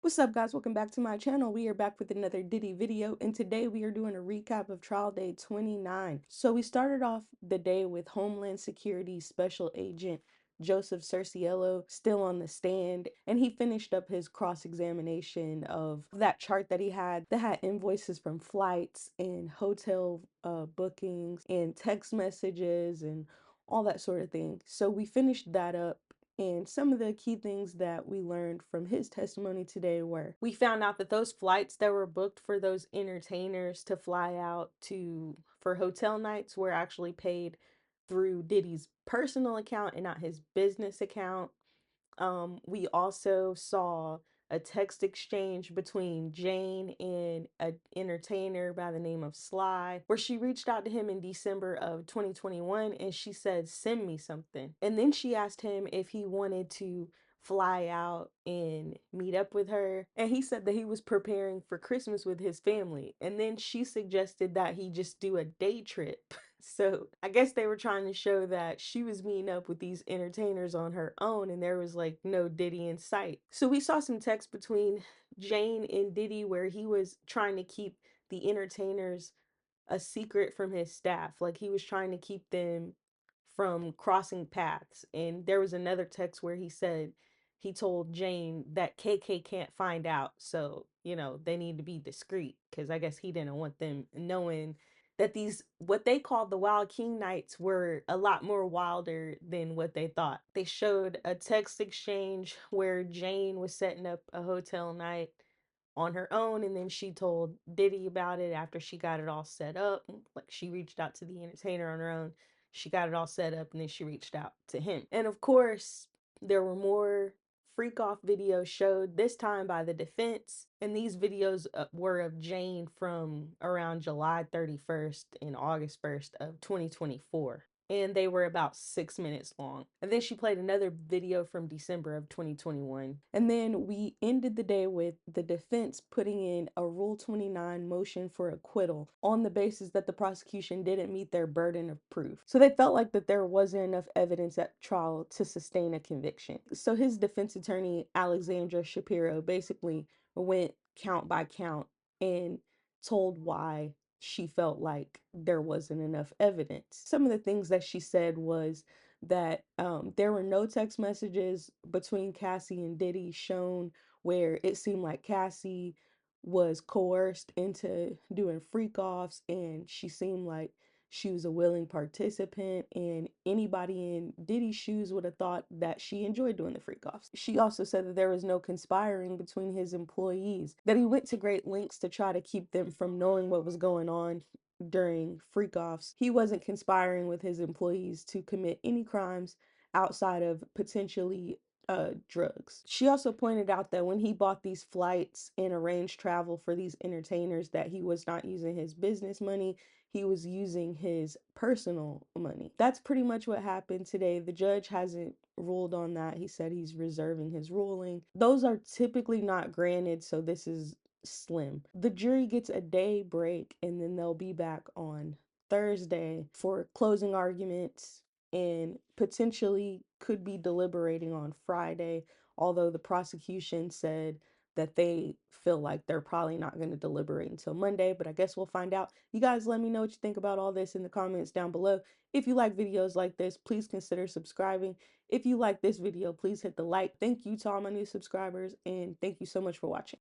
What's up, guys? Welcome back to my channel. We are back with another Diddy video, and today we are doing a recap of trial day 29. So we started off the day with Homeland Security Special Agent Joseph Cerciello still on the stand, and he finished up his cross-examination of that chart that he had that had invoices from flights and hotel bookings and text messages and all that sort of thing. So we finished that up. And some of the key things that we learned from his testimony today were we found out that those flights that were booked for those entertainers to fly out to for hotel nights were actually paid through Diddy's personal account and not his business account. We also saw a text exchange between Jane and an entertainer by the name of Sly, where she reached out to him in December of 2021 and she said, "Send me something." And then she asked him if he wanted to fly out and meet up with her. And he said that he was preparing for Christmas with his family. And then she suggested that he just do a day trip. So I guess they were trying to show that she was meeting up with these entertainers on her own and there was like no Diddy in sight. So we saw some text between Jane and Diddy where he was trying to keep the entertainers a secret from his staff. Like he was trying to keep them from crossing paths. And there was another text where he said he told Jane that KK can't find out. So, they need to be discreet because I guess he didn't want them knowing that these what they called the Wild King nights were a lot more wilder than what they thought. They showed a text exchange where Jane was setting up a hotel night on her own, and then she told Diddy about it after she got it all set up. Like she reached out to the entertainer on her own, she got it all set up, and then she reached out to him. And of course there were more freak off videos showed, this time by the defense, and these videos were of Jane from around July 31st and August 1st of 2024, and they were about 6 minutes long. And then she played another video from December of 2021. And then we ended the day with the defense putting in a Rule 29 motion for acquittal on the basis that the prosecution didn't meet their burden of proof. So they felt like that there wasn't enough evidence at trial to sustain a conviction. So his defense attorney, Alexandra Shapiro, basically went count by count and told why she felt like there wasn't enough evidence. Some of the things that she said was that there were no text messages between Cassie and Diddy shown where it seemed like Cassie was coerced into doing freak offs, and she seemed like she was a willing participant, and anybody in Diddy's shoes would have thought that she enjoyed doing the freak offs. She also said that there was no conspiring between his employees, that he went to great lengths to try to keep them from knowing what was going on during freak offs. He wasn't conspiring with his employees to commit any crimes outside of potentially drugs. She also pointed out that when he bought these flights and arranged travel for these entertainers, that he was not using his business money, he was using his personal money. That's pretty much what happened today. The judge hasn't ruled on that. He said he's reserving his ruling. Those are typically not granted, so this is slim. The jury gets a day break and then they'll be back on Thursday for closing arguments and potentially could be deliberating on Friday, although the prosecution said that they feel like they're probably not going to deliberate until Monday, but I guess we'll find out. You guys let me know what you think about all this in the comments down below. If you like videos like this, please consider subscribing. If you like this video, please hit the like. Thank you to all my new subscribers, and thank you so much for watching.